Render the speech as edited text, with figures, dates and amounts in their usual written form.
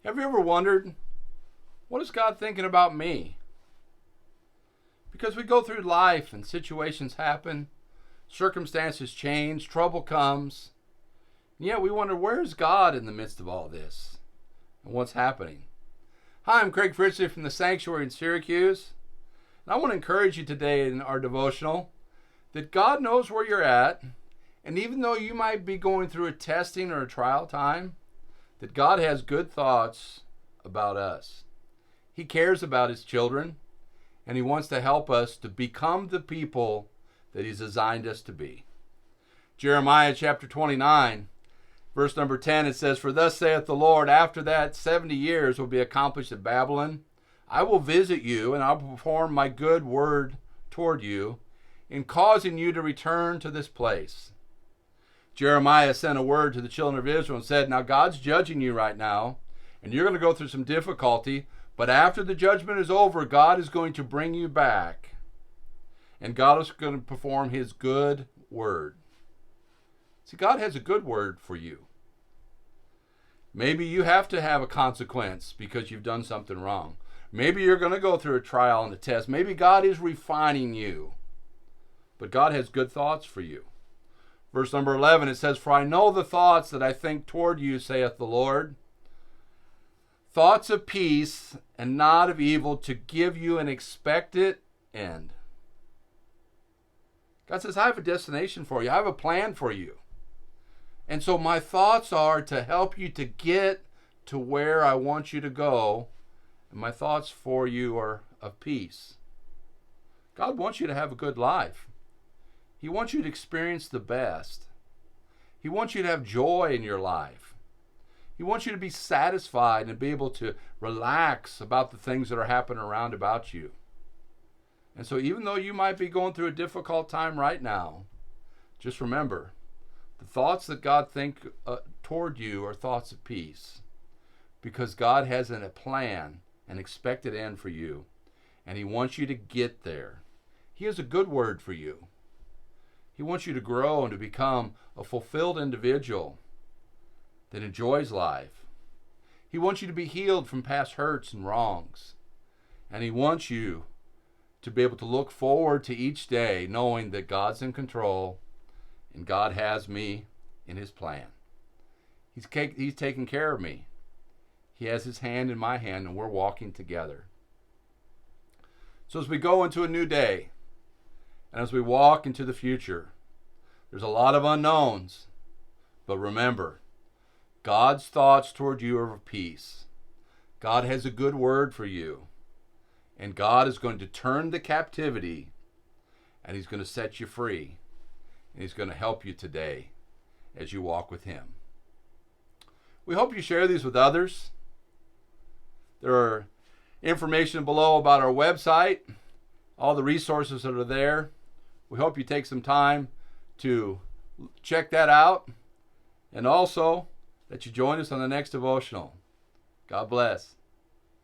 Have you ever wondered, what is God thinking about me? Because we go through life and situations happen, circumstances change, trouble comes, and yet we wonder, where is God in the midst of all this and what's happening? Hi, I'm Craig Fritchley from the Sanctuary in Syracuse, and I want to encourage you today in our devotional that God knows where you're at, and even though you might be going through a testing or a trial time, that God has good thoughts about us. He cares about his children, and he wants to help us to become the people that he's designed us to be. Jeremiah chapter 29, verse number 10, it says, "For thus saith the Lord, after that 70 years will be accomplished at Babylon, I will visit you, and I will perform my good word toward you, in causing you to return to this place." Jeremiah sent a word to the children of Israel and said, now God's judging you right now, and you're going to go through some difficulty, but after the judgment is over, God is going to bring you back, and God is going to perform his good word. See, God has a good word for you. Maybe you have to have a consequence because you've done something wrong. Maybe you're going to go through a trial and a test. Maybe God is refining you, but God has good thoughts for you. Verse number 11, it says, "For I know the thoughts that I think toward you, saith the Lord, thoughts of peace and not of evil, to give you an expected end." God says, I have a destination for you. I have a plan for you. And so my thoughts are to help you to get to where I want you to go. And my thoughts for you are of peace. God wants you to have a good life. He wants you to experience the best. He wants you to have joy in your life. He wants you to be satisfied and be able to relax about the things that are happening around about you. And so even though you might be going through a difficult time right now, just remember, the thoughts that God thinks toward you are thoughts of peace, because God has a plan, an expected end for you, and he wants you to get there. He has a good word for you. He wants you to grow and to become a fulfilled individual that enjoys life. He wants you to be healed from past hurts and wrongs. And he wants you to be able to look forward to each day knowing that God's in control and God has me in his plan. He's taking care of me. He has his hand in my hand, and we're walking together. So as we go into a new day, and as we walk into the future, there's a lot of unknowns. But remember, God's thoughts toward you are of peace. God has a good word for you. And God is going to turn the captivity, and he's going to set you free. And he's going to help you today as you walk with him. We hope you share these with others. There are information below about our website, all the resources that are there. We hope you take some time to check that out, and also that you join us on the next devotional. God bless.